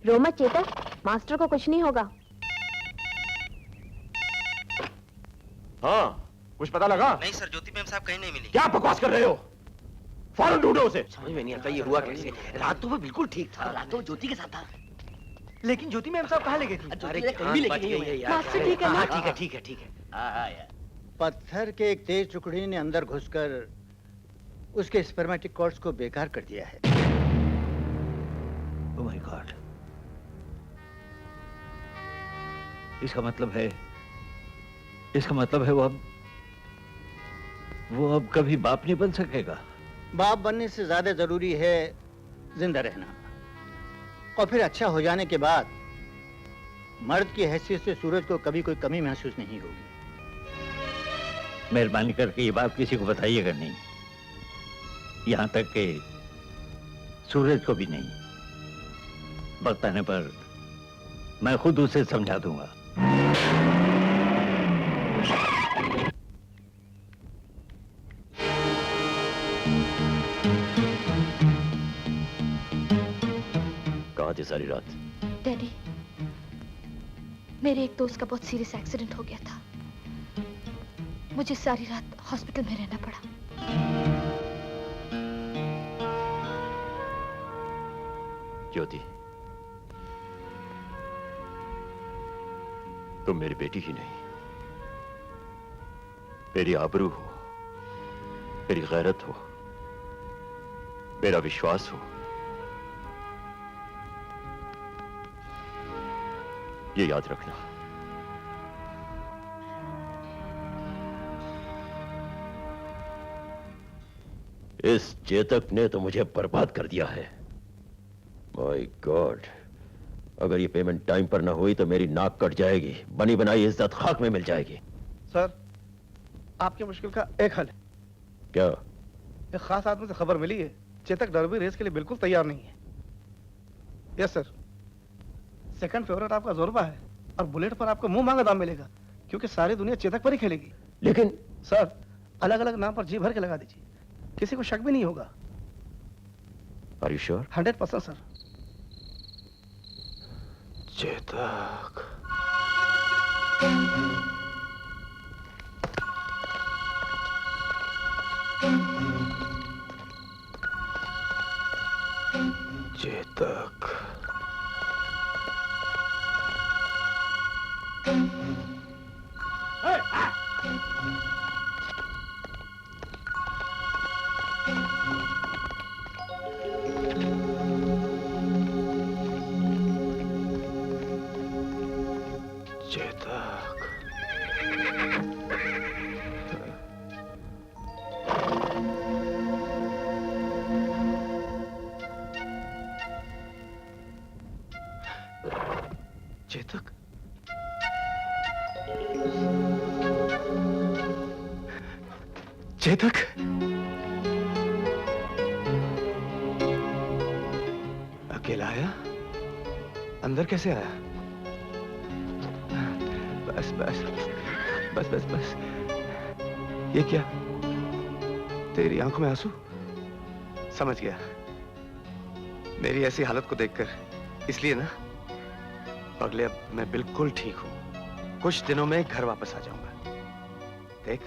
रो मत चेतक, मास्टर को कुछ नहीं होगा। हाँ, कुछ पता लगा? नहीं सर, ज्योति मैम साहब कहीं नहीं मिली। क्या बकवास कर रहे हो? फौरन ढूंढो उसे। समझ में नहीं आता ये हुआ कैसे। रात तो वो बिल्कुल ठीक था। रात तो ज्योति के साथ था। लेकिन ज्योति मैम साहब कहाँ ले गई थी? अरे कहीं भी लेके नहीं हुए। मास्टर ठीक है ना? ठीक है ठीक है ठीक है। पत्थर के एक तेज टुकड़ी ने अंदर घुसकर उसके स्पर्मेटिक कॉर्ड्स को बेकार कर दिया है। Oh my God. इसका मतलब है वो अब कभी बाप नहीं बन सकेगा। बाप बनने से ज्यादा जरूरी है जिंदा रहना, और फिर अच्छा हो जाने के बाद मर्द की हैसियत से सूरज को कभी कोई कमी महसूस नहीं होगी। मेहरबानी करके ये बात किसी को बताइएगा नहीं, यहां तक कि सूरज को भी नहीं। वक्त आने पर मैं खुद उसे समझा दूंगा। कहाँ थे सारी रात? डैडी, मेरे एक दोस्त का बहुत सीरियस एक्सीडेंट हो गया था। मुझे सारी रात हॉस्पिटल में रहना पड़ा। ज्योति, तुम मेरी बेटी ही नहीं, मेरी आबरू हो, मेरी गैरत हो, मेरा विश्वास हो। ये याद रखना। इस चेतक ने तो मुझे बर्बाद कर दिया है। माय गॉड, अगर ये पेमेंट टाइम पर ना हुई तो मेरी नाक कट जाएगी, बनी बनाई इज्जत खाक में मिल जाएगी। सर, आपकी मुश्किल का एक हल है। क्या? एक खास आदमी से खबर मिली है, चेतक डर्बी रेस के लिए बिल्कुल तैयार नहीं है। यस सर, सेकंड फेवरेट आपका जोरबा है और बुलेट पर आपको मुंह मांगा दाम मिलेगा, क्योंकि सारी दुनिया चेतक पर ही खेलेगी। लेकिन सर, अलग अलग नाम पर जी भर के लगा दीजिए, किसी को शक भी नहीं होगा। Are you sure? 100% sir. Chetak. Chetak. Chetak, Chetak, अकेला आया? अंदर कैसे आया? बस बस बस बस बस। ये क्या? तेरी आंखों में आंसू? समझ गया, मेरी ऐसी हालत को देखकर, इसलिए ना। पगले, अब मैं बिल्कुल ठीक हूं, कुछ दिनों में घर वापस आ जाऊंगा। देख,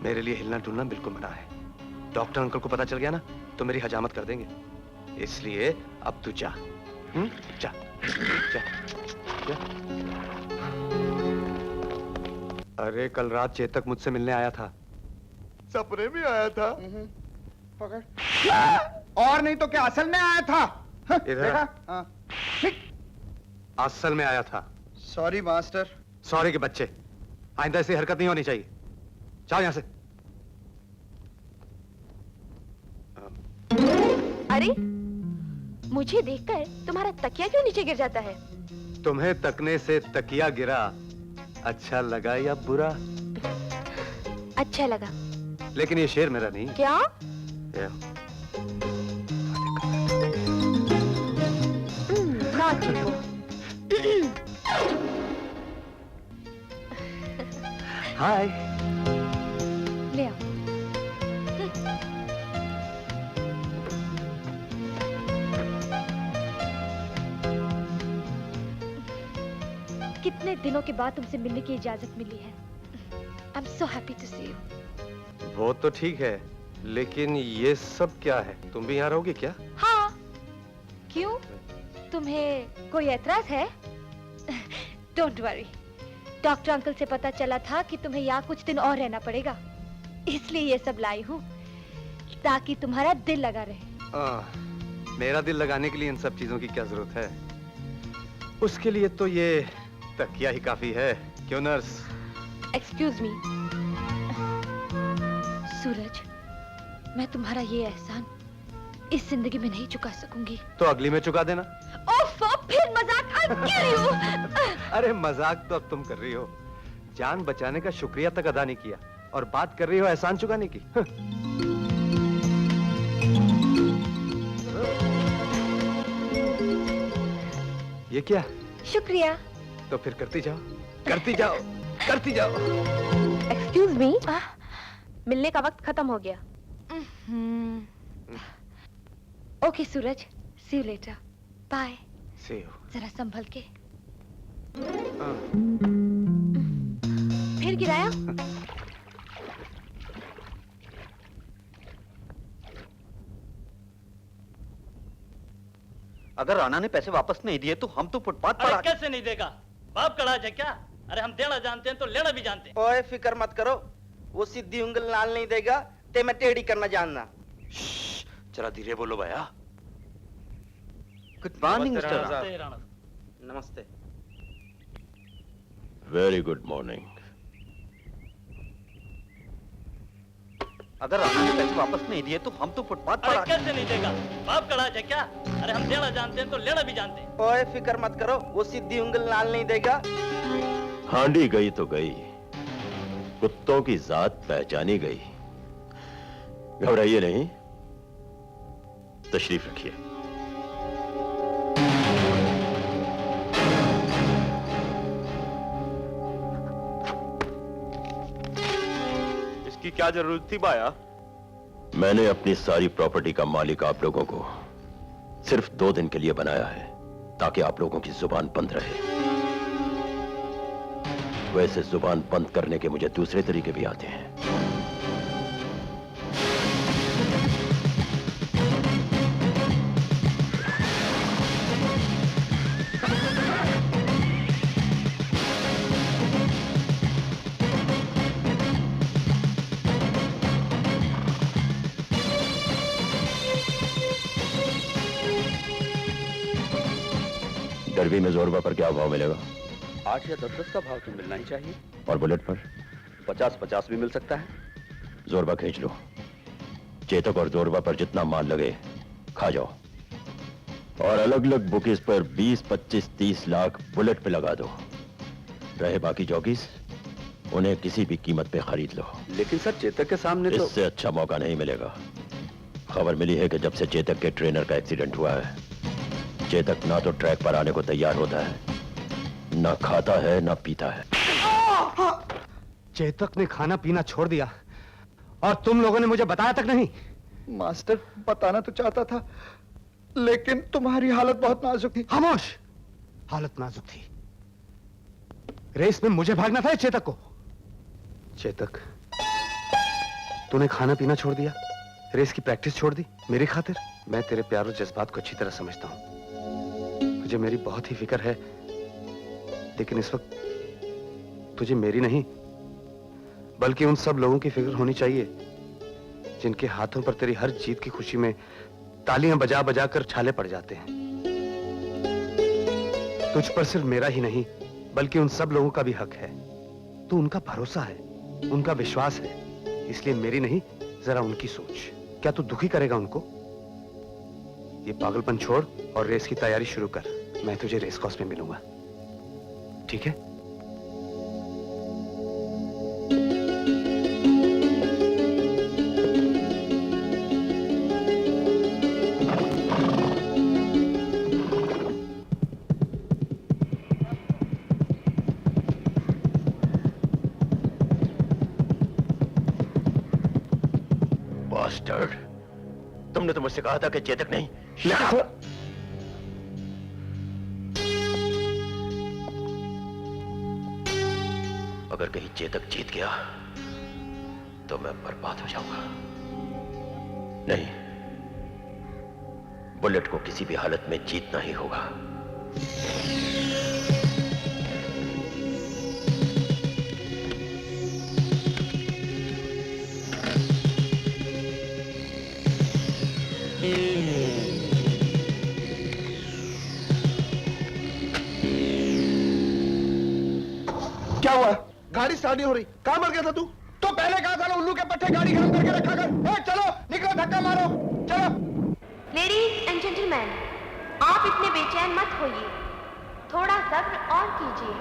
मेरे लिए हिलना डुलना बिल्कुल मना है। डॉक्टर अंकल को पता चल गया ना तो मेरी हजामत कर देंगे, इसलिए अब तू जा। जा जा जा। अरे कल रात चेतक मुझसे मिलने आया था। सपने में आया था? पकड़। और नहीं तो क्या असल में आया था? इधर। हाँ। असल में आया था। Sorry master. सॉरी के बच्चे, आइंदा ऐसी हरकत नहीं होनी चाहिए। जाओ यहां से। अरे, मुझे देखकर तुम्हारा तकिया क्यों नीचे गिर जाता है? तुम्हें तकने से तकिया गिरा अच्छा लगा या बुरा? अच्छा लगा। लेकिन ये शेर मेरा नहीं। क्या? naughty boy। हाय। ले आओ। कितने दिनों के बाद तुमसे मिलने की इजाजत मिली है। I am so happy to see you. वो तो ठीक है, लेकिन ये सब क्या है? तुम भी यहाँ रहोगे क्या? हाँ, क्यों? तुम्हें कोई एतराज है? डोंट वरी, डॉक्टर अंकल से पता चला था कि तुम्हें यहाँ कुछ दिन और रहना पड़ेगा, इसलिए ये सब लाई हूँ ताकि तुम्हारा दिल लगा रहे। मेरा दिल लगाने के लिए इन सब चीजों की क्या जरूरत है? उसके लिए तो ये तकिया ही काफी है, क्यों नर्स? एक्सक्यूज मी सूरज, मैं तुम्हारा ये एहसान इस जिंदगी में नहीं चुका सकूंगी। तो अगली में चुका देना। ओफो, फिर मजाक। I'll kill you। अरे मजाक तो अब तुम कर रही हो, जान बचाने का शुक्रिया तक अदा नहीं किया और बात कर रही हो एहसान चुकाने की। ये क्या? शुक्रिया। तो फिर करती जाओ, करती जाओ, करती जाओ। एक्सक्यूज मी, मिलने का वक्त खत्म हो गया। Okay Suraj, see you later, bye. See you. जरा संभल के। फिर गिराया? अगर राणा ने पैसे वापस नहीं दिए तो हम तो फुटपाथ पर अरे कैसे नहीं देगा? बाप कड़ा है क्या? अरे हम देना जानते हैं तो लेना भी जानते हैं। ओए फिक्र मत करो, वो सीधी उंगल लाल नहीं देगा, ते मैं टेढ़ी करना जानना। जरा धीरे बोलो भैया। गुड मॉर्निंग मिस्टर नमस्ते राणा। नमस्ते। Very good morning. अगर राणा ने पैसे वापस नहीं दिए तो हम तो फुटपाथ पर अरे कैसे नहीं देगा? बाप कड़ा है क्या? अरे हम देना जानते हैं तो लेना भी जानते हैं। ओए फिक्र मत करो, वो सीधी उंगल लाल नहीं देगा। हांडी गई तो गई, कुत्तों की जात पहचानी गई। घबराइए नहीं, तशरीफ रखिए। इसकी क्या जरूरत थी बाया? मैंने अपनी सारी प्रॉपर्टी का मालिक आप लोगों को सिर्फ 2 दिन के लिए बनाया है ताकि आप लोगों की जुबान बंद रहे। वैसे जुबान बंद करने के मुझे दूसरे तरीके भी आते हैं। डरबी में जोरबा पर क्या भाव मिलेगा? 8 या 10 का भाव तो मिलना ही चाहिए। और बुलेट पर? 50-50 भी मिल सकता है। जोरबा खींच लो। चेतक और जोरबा पर जितना माल लगे खा जाओ, और अलग अलग बुकीज पर 20, 25, 30 लाख बुलेट पे लगा दो। रहे बाकी जॉकीज, उन्हें किसी भी कीमत पे खरीद लो। लेकिन सर चेतक के सामने तो इससे अच्छा मौका नहीं मिलेगा। खबर मिली है कि जब से चेतक के ट्रेनर का एक्सीडेंट हुआ है, चेतक ना तो ट्रैक पर आने को तैयार होता है, ना खाता है, ना पीता है। चेतक ने खाना पीना छोड़ दिया और तुम लोगों ने मुझे बताया तक नहीं। मास्टर, बताना तो चाहता था, लेकिन तुम्हारी हालत बहुत नाजुक थी। खामोश। हालत नाजुक थी। रेस में मुझे भागना था या चेतक को? चेतक, तूने खाना पीना छोड़ दिया, रेस की प्रैक्टिस छोड़ दी मेरी खातिर। मैं तेरे प्यार और जज्बात को अच्छी तरह समझता हूं, मुझे मेरी बहुत ही फिक्र है, लेकिन इस वक्त तुझे मेरी नहीं बल्कि उन सब लोगों की फिक्र होनी चाहिए जिनके हाथों पर तेरी हर जीत की खुशी में तालियां बजा बजा कर छाले पड़ जाते हैं। तुझ पर सिर्फ मेरा ही नहीं बल्कि उन सब लोगों का भी हक है। तू उनका भरोसा है, उनका विश्वास है, इसलिए मेरी नहीं जरा उनकी सोच। क्या तू दुखी करेगा उनको? ये पागलपन छोड़ और रेस की तैयारी शुरू कर। मैं तुझे रेस कोर्स में मिलूंगा, ठीक है? बास्टर्ड, तुमने तो मुझसे कहा था कि चेतक नहीं। अगर कहीं चेतक जीत गया तो मैं बर्बाद हो जाऊंगा। नहीं, बुलेट को किसी भी हालत में जीतना ही होगा। क्या हुआ? गाड़ी स्टार्ट नहीं हो रही। कहां मर गया था तू? तो पहले कहा था ना उल्लू के पट्टे गाड़ी गर्म करके रखा कर। ए, चलो निकलो, धक्का मारो, चलो। लेडीज एंड जेंटलमैन, आप इतने बेचैन मत होइए, थोड़ा सब्र और कीजिए।